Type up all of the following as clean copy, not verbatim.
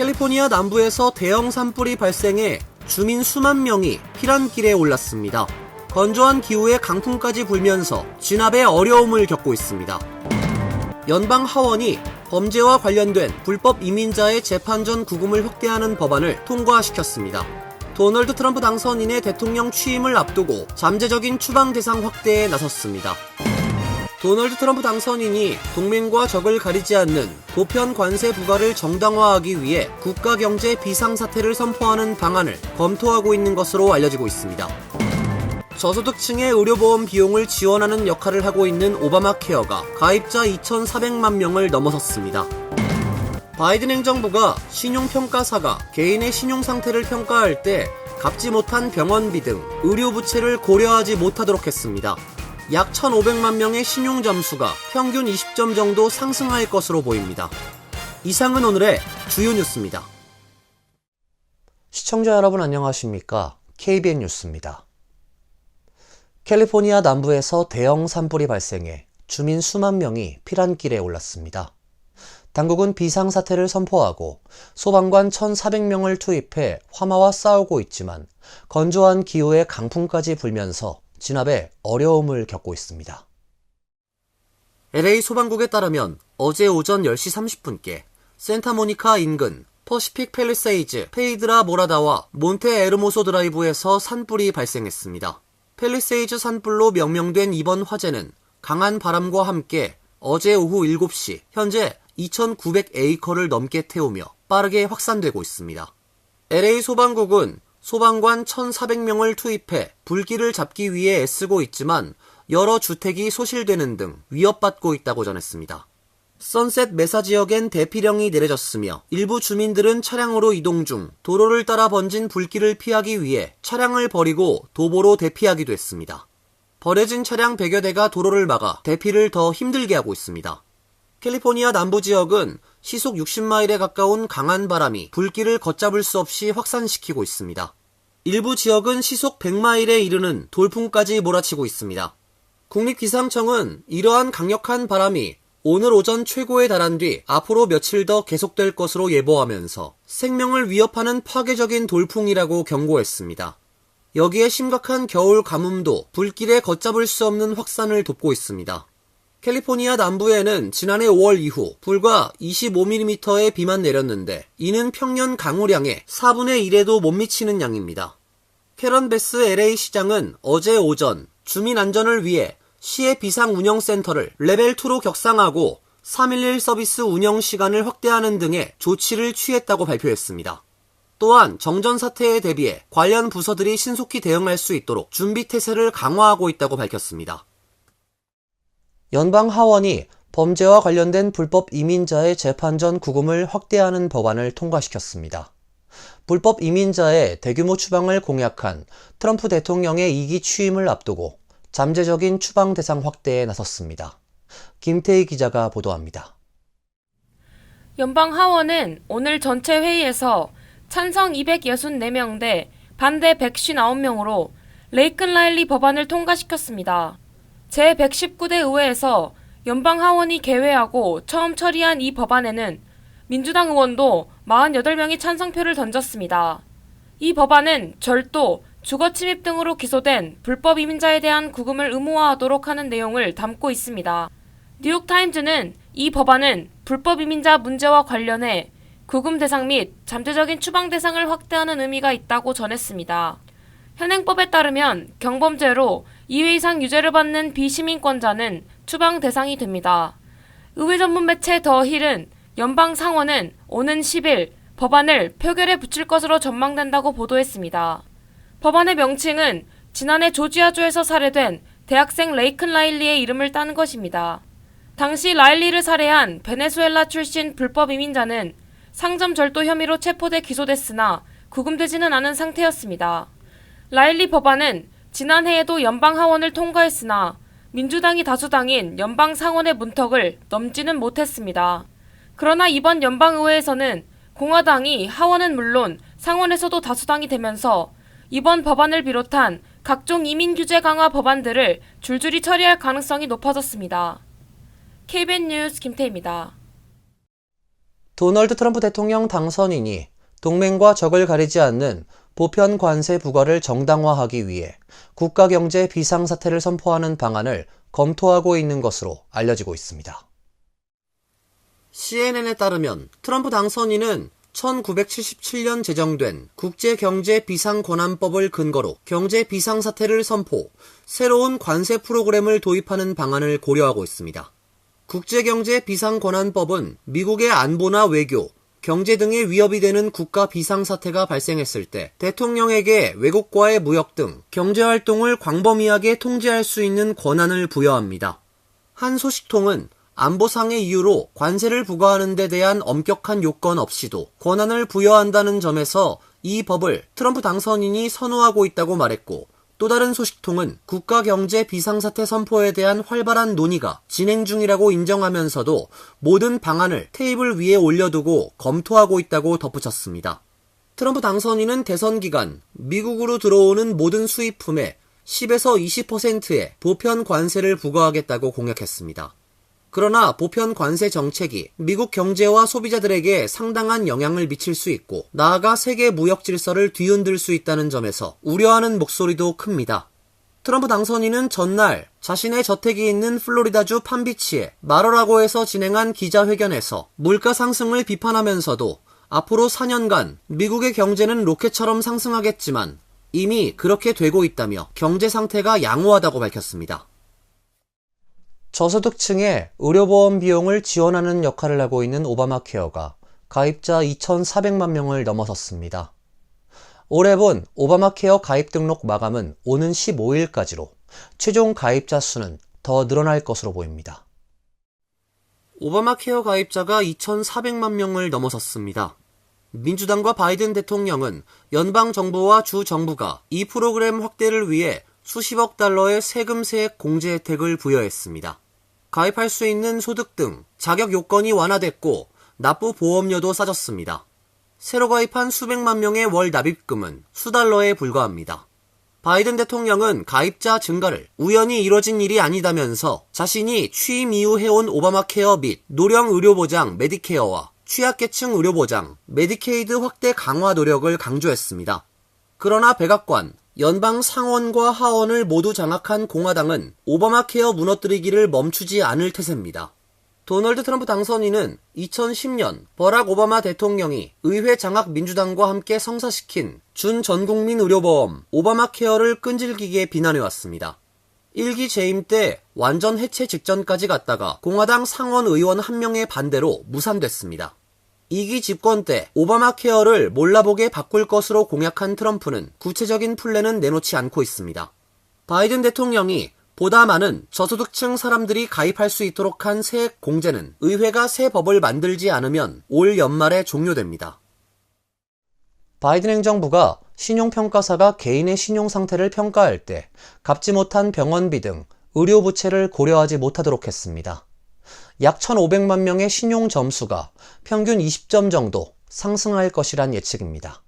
캘리포니아 남부에서 대형 산불이 발생해 주민 수만 명이 피난길에 올랐습니다. 건조한 기후에 강풍까지 불면서 진압에 어려움을 겪고 있습니다. 연방 하원이 범죄와 관련된 불법 이민자의 재판 전 구금을 확대하는 법안을 통과시켰습니다. 도널드 트럼프 당선인의 대통령 취임을 앞두고 잠재적인 추방 대상 확대에 나섰습니다. 도널드 트럼프 당선인이 동맹과 적을 가리지 않는 보편 관세 부과를 정당화하기 위해 국가 경제 비상사태를 선포하는 방안을 검토하고 있는 것으로 알려지고 있습니다. 저소득층의 의료보험 비용을 지원하는 역할을 하고 있는 오바마 케어가 가입자 2,400만 명을 넘어섰습니다. 바이든 행정부가 신용평가사가 개인의 신용상태를 평가할 때 갚지 못한 병원비 등 의료부채를 고려하지 못하도록 했습니다. 약 1,500만 명의 신용점수가 평균 20점 정도 상승할 것으로 보입니다. 이상은 오늘의 주요 뉴스입니다. 시청자 여러분 안녕하십니까? KBN 뉴스입니다. 캘리포니아 남부에서 대형 산불이 발생해 주민 수만 명이 피난길에 올랐습니다. 당국은 비상사태를 선포하고 소방관 1,400명을 투입해 화마와 싸우고 있지만 건조한 기후에 강풍까지 불면서 진압에 어려움을 겪고 있습니다. LA 소방국에 따르면 어제 오전 10시 30분께 산타모니카 인근 퍼시픽 팰리세이즈 페이드라 모라다와 몬테 에르모소 드라이브에서 산불이 발생했습니다. 팰리세이즈 산불로 명명된 이번 화재는 강한 바람과 함께 어제 오후 7시 현재 2,900에이커를 넘게 태우며 빠르게 확산되고 있습니다. LA 소방국은 소방관 1,400명을 투입해 불길을 잡기 위해 애쓰고 있지만 여러 주택이 소실되는 등 위협받고 있다고 전했습니다. 선셋 메사 지역엔 대피령이 내려졌으며 일부 주민들은 차량으로 이동 중 도로를 따라 번진 불길을 피하기 위해 차량을 버리고 도보로 대피하기도 했습니다. 버려진 차량 100여 대가 도로를 막아 대피를 더 힘들게 하고 있습니다. 캘리포니아 남부 지역은 시속 60마일에 가까운 강한 바람이 불길을 걷잡을 수 없이 확산시키고 있습니다. 일부 지역은 시속 100마일에 이르는 돌풍까지 몰아치고 있습니다. 국립기상청은 이러한 강력한 바람이 오늘 오전 최고에 달한 뒤 앞으로 며칠 더 계속될 것으로 예보하면서 생명을 위협하는 파괴적인 돌풍이라고 경고했습니다. 여기에 심각한 겨울 가뭄도 불길에 걷잡을 수 없는 확산을 돕고 있습니다. 캘리포니아 남부에는 지난해 5월 이후 불과 25mm의 비만 내렸는데 이는 평년 강우량의 4분의 1에도 못 미치는 양입니다. 캐런 베스 LA 시장은 어제 오전 주민 안전을 위해 시의 비상운영센터를 레벨 2로 격상하고 311 서비스 운영 시간을 확대하는 등의 조치를 취했다고 발표했습니다. 또한 정전 사태에 대비해 관련 부서들이 신속히 대응할 수 있도록 준비 태세를 강화하고 있다고 밝혔습니다. 연방 하원이 범죄와 관련된 불법 이민자의 재판 전 구금을 확대하는 법안을 통과시켰습니다. 불법 이민자의 대규모 추방을 공약한 트럼프 대통령의 2기 취임을 앞두고 잠재적인 추방 대상 확대에 나섰습니다. 김태희 기자가 보도합니다. 연방 하원은 오늘 전체 회의에서 찬성 264명 대 반대 159명으로 레이큰 라일리 법안을 통과시켰습니다. 제119대 의회에서 연방 하원이 개회하고 처음 처리한 이 법안에는 민주당 의원도 48명이 찬성표를 던졌습니다. 이 법안은 절도, 주거침입 등으로 기소된 불법 이민자에 대한 구금을 의무화하도록 하는 내용을 담고 있습니다. 뉴욕타임즈는 이 법안은 불법 이민자 문제와 관련해 구금 대상 및 잠재적인 추방 대상을 확대하는 의미가 있다고 전했습니다. 현행법에 따르면 경범죄로 2회 이상 유죄를 받는 비시민권자는 추방 대상이 됩니다. 의회 전문 매체 더 힐은 연방 상원은 오는 10일 법안을 표결에 붙일 것으로 전망된다고 보도했습니다. 법안의 명칭은 지난해 조지아주에서 살해된 대학생 레이큰 라일리의 이름을 딴 것입니다. 당시 라일리를 살해한 베네수엘라 출신 불법 이민자는 상점 절도 혐의로 체포돼 기소됐으나 구금되지는 않은 상태였습니다. 라일리 법안은 지난해에도 연방 하원을 통과했으나 민주당이 다수당인 연방 상원의 문턱을 넘지는 못했습니다. 그러나 이번 연방의회에서는 공화당이 하원은 물론 상원에서도 다수당이 되면서 이번 법안을 비롯한 각종 이민 규제 강화 법안들을 줄줄이 처리할 가능성이 높아졌습니다. KBN 뉴스 김태희입니다. 도널드 트럼프 대통령 당선인이 동맹과 적을 가리지 않는 보편 관세 부과를 정당화하기 위해 국가경제 비상사태를 선포하는 방안을 검토하고 있는 것으로 알려지고 있습니다. CNN에 따르면 트럼프 당선인은 1977년 제정된 국제경제비상권한법을 근거로 경제비상사태를 선포, 새로운 관세 프로그램을 도입하는 방안을 고려하고 있습니다. 국제경제비상권한법은 미국의 안보나 외교, 경제 등의 위협이 되는 국가 비상사태가 발생했을 때 대통령에게 외국과의 무역 등 경제활동을 광범위하게 통제할 수 있는 권한을 부여합니다. 한 소식통은 안보상의 이유로 관세를 부과하는 데 대한 엄격한 요건 없이도 권한을 부여한다는 점에서 이 법을 트럼프 당선인이 선호하고 있다고 말했고, 또 다른 소식통은 국가경제 비상사태 선포에 대한 활발한 논의가 진행 중이라고 인정하면서도 모든 방안을 테이블 위에 올려두고 검토하고 있다고 덧붙였습니다. 트럼프 당선인은 대선 기간 미국으로 들어오는 모든 수입품에 10에서 20%의 보편 관세를 부과하겠다고 공약했습니다. 그러나 보편 관세 정책이 미국 경제와 소비자들에게 상당한 영향을 미칠 수 있고 나아가 세계 무역 질서를 뒤흔들 수 있다는 점에서 우려하는 목소리도 큽니다. 트럼프 당선인은 전날 자신의 저택이 있는 플로리다주 팜비치의 마러라고에서 진행한 기자회견에서 물가 상승을 비판하면서도 앞으로 4년간 미국의 경제는 로켓처럼 상승하겠지만 이미 그렇게 되고 있다며 경제 상태가 양호하다고 밝혔습니다. 저소득층의 의료보험 비용을 지원하는 역할을 하고 있는 오바마 케어가 가입자 2,400만 명을 넘어섰습니다. 올해 본 오바마 케어 가입 등록 마감은 오는 15일까지로 최종 가입자 수는 더 늘어날 것으로 보입니다. 오바마 케어 가입자가 2,400만 명을 넘어섰습니다. 민주당과 바이든 대통령은 연방정부와 주정부가 이 프로그램 확대를 위해 수십억 달러의 세금 세액 공제 혜택을 부여했습니다. 가입할 수 있는 소득 등 자격 요건이 완화됐고 납부 보험료도 싸졌습니다. 새로 가입한 수백만 명의 월 납입금은 수달러에 불과합니다. 바이든 대통령은 가입자 증가를 우연히 이뤄진 일이 아니다면서 자신이 취임 이후 해온 오바마 케어 및 노령 의료보장 메디케어와 취약계층 의료보장 메디케이드 확대 강화 노력을 강조했습니다. 그러나 백악관, 연방 상원과 하원을 모두 장악한 공화당은 오바마 케어 무너뜨리기를 멈추지 않을 태세입니다. 도널드 트럼프 당선인은 2010년 버락 오바마 대통령이 의회 장악 민주당과 함께 성사시킨 준전국민 의료보험 오바마 케어를 끈질기게 비난해왔습니다. 1기 재임 때 완전 해체 직전까지 갔다가 공화당 상원 의원 한 명의 반대로 무산됐습니다. 2기 집권 때 오바마 케어를 몰라보게 바꿀 것으로 공약한 트럼프는 구체적인 플랜은 내놓지 않고 있습니다. 바이든 대통령이 보다 많은 저소득층 사람들이 가입할 수 있도록 한 세액 공제는 의회가 새 법을 만들지 않으면 올 연말에 종료됩니다. 바이든 행정부가 신용평가사가 개인의 신용 상태를 평가할 때 갚지 못한 병원비 등 의료 부채를 고려하지 못하도록 했습니다. 약 1,500만 명의 신용 점수가 평균 20점 정도 상승할 것이란 예측입니다.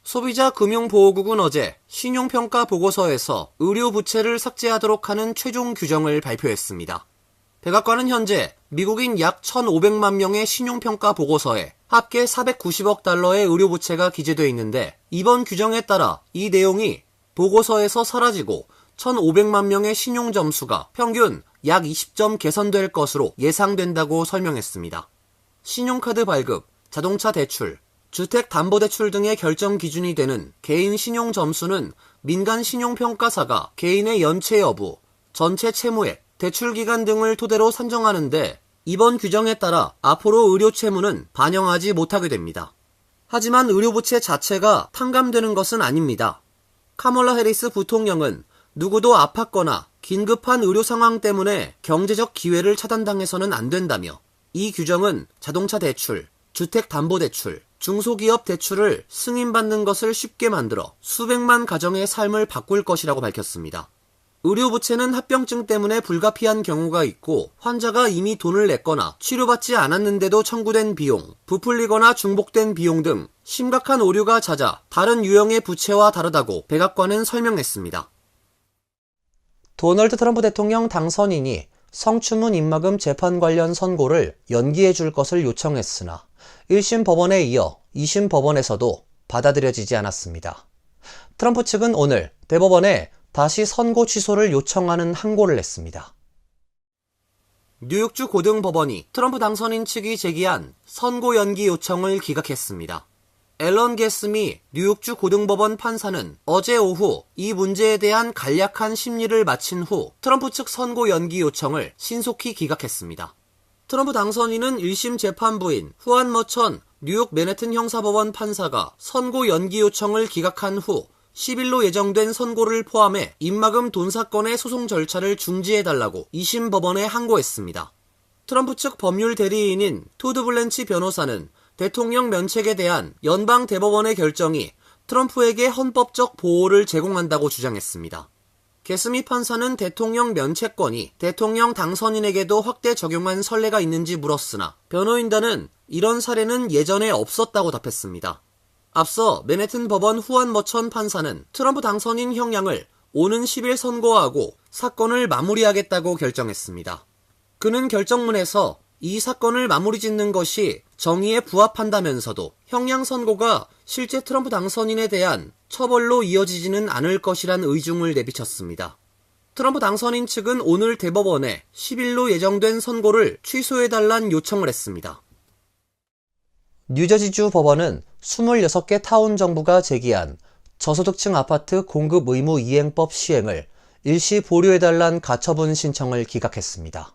소비자금융보호국은 어제 신용평가 보고서에서 의료 부채를 삭제하도록 하는 최종 규정을 발표했습니다. 백악관은 현재 미국인 약 1,500만 명의 신용평가 보고서에 합계 490억 달러의 의료 부채가 기재되어 있는데 이번 규정에 따라 이 내용이 보고서에서 사라지고 1,500만 명의 신용 점수가 평균 약 20점 개선될 것으로 예상된다고 설명했습니다. 신용카드 발급, 자동차 대출, 주택담보대출 등의 결정 기준이 되는 개인 신용 점수는 민간 신용평가사가 개인의 연체 여부, 전체 채무액, 대출 기간 등을 토대로 산정하는데 이번 규정에 따라 앞으로 의료 채무는 반영하지 못하게 됩니다. 하지만 의료 부채 자체가 탕감되는 것은 아닙니다. 카멀라 해리스 부통령은 누구도 아팠거나 긴급한 의료 상황 때문에 경제적 기회를 차단당해서는 안 된다며 이 규정은 자동차 대출, 주택담보대출, 중소기업 대출을 승인받는 것을 쉽게 만들어 수백만 가정의 삶을 바꿀 것이라고 밝혔습니다. 의료 부채는 합병증 때문에 불가피한 경우가 있고 환자가 이미 돈을 냈거나 치료받지 않았는데도 청구된 비용, 부풀리거나 중복된 비용 등 심각한 오류가 잦아 다른 유형의 부채와 다르다고 백악관은 설명했습니다. 도널드 트럼프 대통령 당선인이 성추문 입막음 재판 관련 선고를 연기해 줄 것을 요청했으나 1심 법원에 이어 2심 법원에서도 받아들여지지 않았습니다. 트럼프 측은 오늘 대법원에 다시 선고 취소를 요청하는 항고를 냈습니다. 뉴욕주 고등법원이 트럼프 당선인 측이 제기한 선고 연기 요청을 기각했습니다. 앨런 게스미 뉴욕주 고등법원 판사는 어제 오후 이 문제에 대한 간략한 심리를 마친 후 트럼프 측 선고 연기 요청을 신속히 기각했습니다. 트럼프 당선인은 1심 재판부인 후안 머천 뉴욕 맨해튼 형사법원 판사가 선고 연기 요청을 기각한 후 10일로 예정된 선고를 포함해 입막음 돈 사건의 소송 절차를 중지해달라고 2심 법원에 항고했습니다. 트럼프 측 법률 대리인인 토드 블렌치 변호사는 대통령 면책에 대한 연방 대법원의 결정이 트럼프에게 헌법적 보호를 제공한다고 주장했습니다. 게스미 판사는 대통령 면책권이 대통령 당선인에게도 확대 적용한 선례가 있는지 물었으나 변호인단은 이런 사례는 예전에 없었다고 답했습니다. 앞서 맨해튼 법원 후안 머천 판사는 트럼프 당선인 형량을 오는 10일 선고하고 사건을 마무리하겠다고 결정했습니다. 그는 결정문에서 이 사건을 마무리 짓는 것이 정의에 부합한다면서도 형량 선고가 실제 트럼프 당선인에 대한 처벌로 이어지지는 않을 것이란 의중을 내비쳤습니다. 트럼프 당선인 측은 오늘 대법원에 10일로 예정된 선고를 취소해달란 요청을 했습니다. 뉴저지주 법원은 26개 타운 정부가 제기한 저소득층 아파트 공급 의무 이행법 시행을 일시 보류해달란 가처분 신청을 기각했습니다.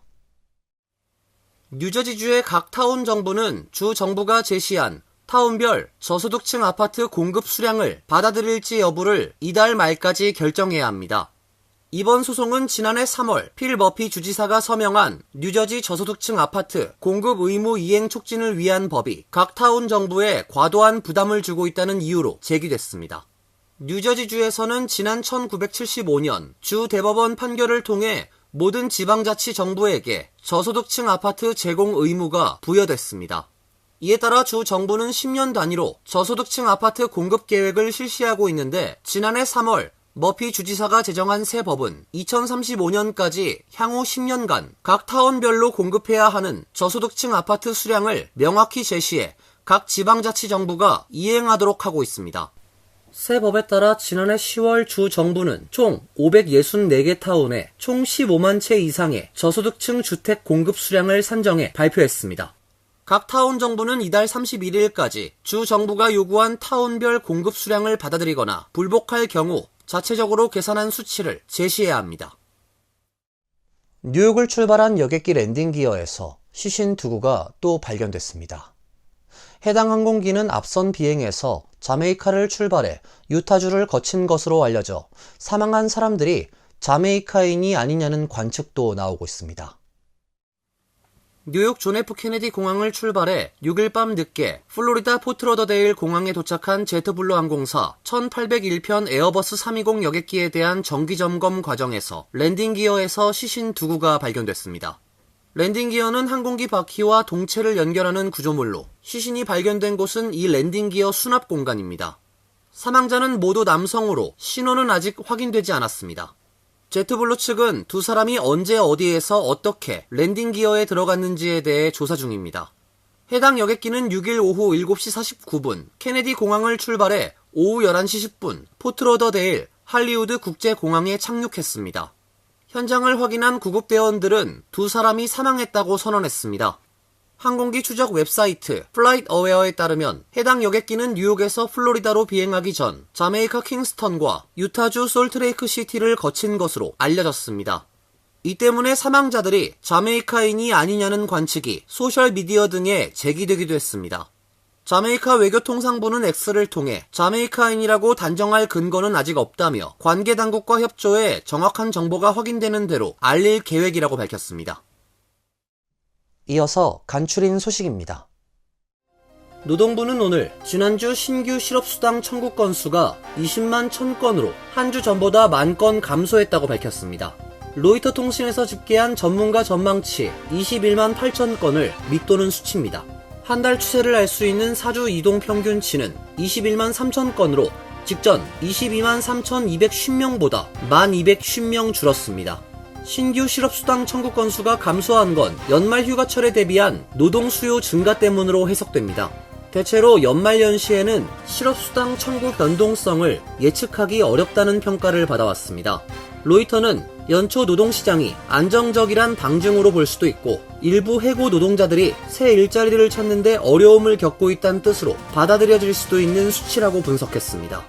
뉴저지주의 각 타운 정부는 주 정부가 제시한 타운별 저소득층 아파트 공급 수량을 받아들일지 여부를 이달 말까지 결정해야 합니다. 이번 소송은 지난해 3월 필 머피 주지사가 서명한 뉴저지 저소득층 아파트 공급 의무 이행 촉진을 위한 법이 각 타운 정부에 과도한 부담을 주고 있다는 이유로 제기됐습니다. 뉴저지주에서는 지난 1975년 주 대법원 판결을 통해 모든 지방자치 정부에게 저소득층 아파트 제공 의무가 부여됐습니다. 이에 따라 주 정부는 10년 단위로 저소득층 아파트 공급 계획을 실시하고 있는데 지난해 3월 머피 주지사가 제정한 새 법은 2035년까지 향후 10년간 각 타운별로 공급해야 하는 저소득층 아파트 수량을 명확히 제시해 각 지방자치 정부가 이행하도록 하고 있습니다. 새 법에 따라 지난해 10월 주 정부는 총 564개 타운에 총 15만 채 이상의 저소득층 주택 공급 수량을 산정해 발표했습니다. 각 타운 정부는 이달 31일까지 주 정부가 요구한 타운별 공급 수량을 받아들이거나 불복할 경우 자체적으로 계산한 수치를 제시해야 합니다. 뉴욕을 출발한 여객기 랜딩 기어에서 시신 2구가 또 발견됐습니다. 해당 항공기는 앞선 비행에서 자메이카를 출발해 유타주를 거친 것으로 알려져 사망한 사람들이 자메이카인이 아니냐는 관측도 나오고 있습니다. 뉴욕 존 F 케네디 공항을 출발해 6일 밤 늦게 플로리다 포트로더데일 공항에 도착한 제트블루 항공사 1801편 에어버스 320 여객기에 대한 정기점검 과정에서 랜딩 기어에서 시신 2구가 발견됐습니다. 랜딩 기어는 항공기 바퀴와 동체를 연결하는 구조물로 시신이 발견된 곳은 이 랜딩 기어 수납 공간입니다. 사망자는 모두 남성으로 신원은 아직 확인되지 않았습니다. 제트블루 측은 두 사람이 언제 어디에서 어떻게 랜딩 기어에 들어갔는지에 대해 조사 중입니다. 해당 여객기는 6일 오후 7시 49분 케네디 공항을 출발해 오후 11시 10분 포트로더데일 할리우드 국제공항에 착륙했습니다. 현장을 확인한 구급대원들은 두 사람이 사망했다고 선언했습니다. 항공기 추적 웹사이트 플라이트어웨어에 따르면 해당 여객기는 뉴욕에서 플로리다로 비행하기 전 자메이카 킹스턴과 유타주 솔트레이크 시티를 거친 것으로 알려졌습니다. 이 때문에 사망자들이 자메이카인이 아니냐는 관측이 소셜미디어 등에 제기되기도 했습니다. 자메이카 외교통상부는 X를 통해 자메이카인이라고 단정할 근거는 아직 없다며 관계당국과 협조해 정확한 정보가 확인되는 대로 알릴 계획이라고 밝혔습니다. 이어서 간추린 소식입니다. 노동부는 오늘 지난주 신규 실업수당 청구 건수가 20만 1000건으로 한 주 전보다 10,000건 감소했다고 밝혔습니다. 로이터 통신에서 집계한 전문가 전망치 21만 8,000건을 밑도는 수치입니다. 한 달 추세를 알 수 있는 4주 이동 평균치는 21만 3,000건으로 직전 22만 3,250명보다 1,250명 줄었습니다. 신규 실업수당 청구 건수가 감소한 건 연말 휴가철에 대비한 노동 수요 증가 때문으로 해석됩니다. 대체로 연말연시에는 실업수당 청구 변동성을 예측하기 어렵다는 평가를 받아왔습니다. 로이터는 연초 노동시장이 안정적이란 방증으로 볼 수도 있고 일부 해고 노동자들이 새 일자리를 찾는데 어려움을 겪고 있다는 뜻으로 받아들여질 수도 있는 수치라고 분석했습니다.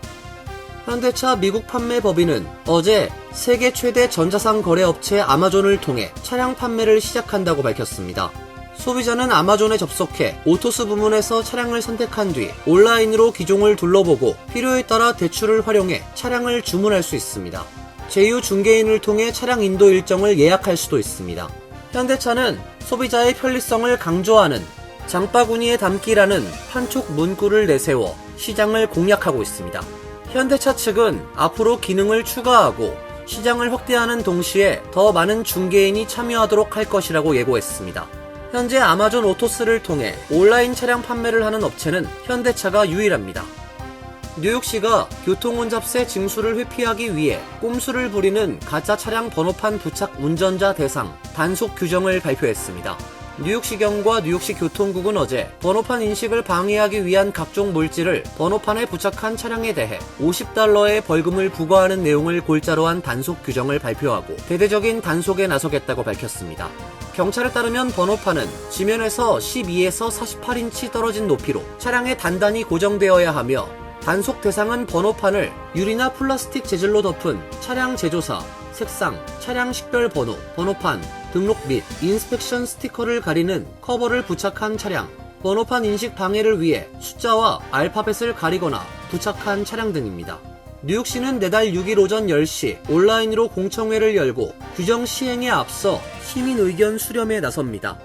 현대차 미국 판매법인은 어제 세계 최대 전자상 거래업체 아마존을 통해 차량 판매를 시작한다고 밝혔습니다. 소비자는 아마존에 접속해 오토스 부문에서 차량을 선택한 뒤 온라인으로 기종을 둘러보고 필요에 따라 대출을 활용해 차량을 주문할 수 있습니다. 제휴 중개인을 통해 차량 인도 일정을 예약할 수도 있습니다. 현대차는 소비자의 편리성을 강조하는 장바구니에 담기라는 판촉 문구를 내세워 시장을 공략하고 있습니다. 현대차 측은 앞으로 기능을 추가하고 시장을 확대하는 동시에 더 많은 중개인이 참여하도록 할 것이라고 예고했습니다. 현재 아마존 오토스를 통해 온라인 차량 판매를 하는 업체는 현대차가 유일합니다. 뉴욕시가 교통혼잡세 징수를 회피하기 위해 꼼수를 부리는 가짜 차량 번호판 부착 운전자 대상 단속 규정을 발표했습니다. 뉴욕시경과 뉴욕시 교통국은 어제 번호판 인식을 방해하기 위한 각종 물질을 번호판에 부착한 차량에 대해 $50의 벌금을 부과하는 내용을 골자로 한 단속 규정을 발표하고 대대적인 단속에 나서겠다고 밝혔습니다. 경찰에 따르면 번호판은 지면에서 12에서 48인치 떨어진 높이로 차량에 단단히 고정되어야 하며 단속 대상은 번호판을 유리나 플라스틱 재질로 덮은 차량 제조사, 색상, 차량 식별 번호, 번호판, 등록 및 인스펙션 스티커를 가리는 커버를 부착한 차량, 번호판 인식 방해를 위해 숫자와 알파벳을 가리거나 부착한 차량 등입니다. 뉴욕시는 내달 6일 오전 10시 온라인으로 공청회를 열고 규정 시행에 앞서 시민 의견 수렴에 나섭니다.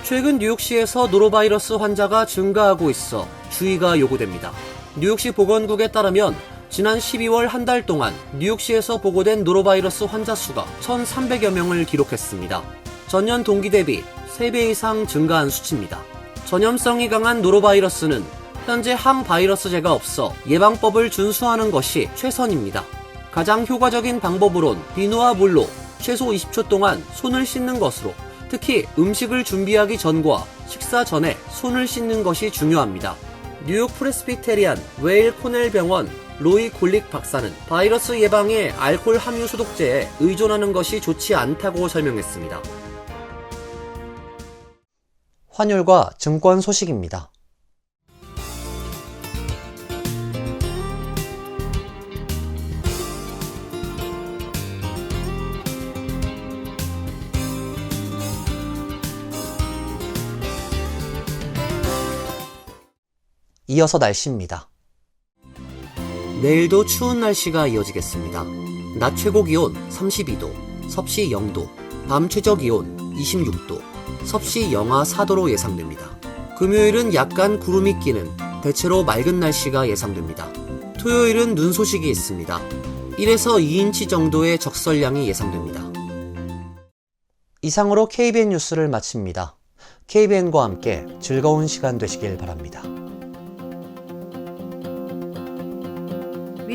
최근 뉴욕시에서 노로바이러스 환자가 증가하고 있어 주의가 요구됩니다. 뉴욕시 보건국에 따르면 지난 12월 한 달 동안 뉴욕시에서 보고된 노로바이러스 환자 수가 1,300여 명을 기록했습니다. 전년 동기 대비 3배 이상 증가한 수치입니다. 전염성이 강한 노로바이러스는 현재 항바이러스제가 없어 예방법을 준수하는 것이 최선입니다. 가장 효과적인 방법으론 비누와 물로 최소 20초 동안 손을 씻는 것으로 특히 음식을 준비하기 전과 식사 전에 손을 씻는 것이 중요합니다. 뉴욕 프레스비테리안 웨일 코넬 병원 로이 굴릭 박사는 바이러스 예방에 알코올 함유 소독제에 의존하는 것이 좋지 않다고 설명했습니다. 환율과 증권 소식입니다. 이어서 날씨입니다. 내일도 추운 날씨가 이어지겠습니다. 낮 최고 기온 32도, 섭씨 0도, 밤 최저 기온 26도, 섭씨 영하 4도로 예상됩니다. 금요일은 약간 구름이 끼는 대체로 맑은 날씨가 예상됩니다. 토요일은 눈 소식이 있습니다. 1에서 2인치 정도의 적설량이 예상됩니다. 이상으로 KBN 뉴스를 마칩니다. KBN과 함께 즐거운 시간 되시길 바랍니다.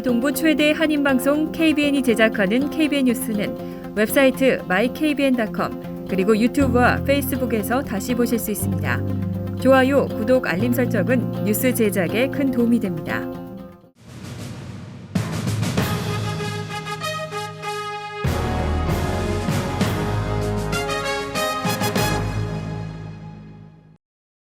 동부 최대 한인방송 KBN이 제작하는 KBN 뉴스는 웹사이트 mykbn.com 그리고 유튜브와 페이스북에서 다시 보실 수 있습니다. 좋아요, 구독, 알림 설정은 뉴스 제작에 큰 도움이 됩니다.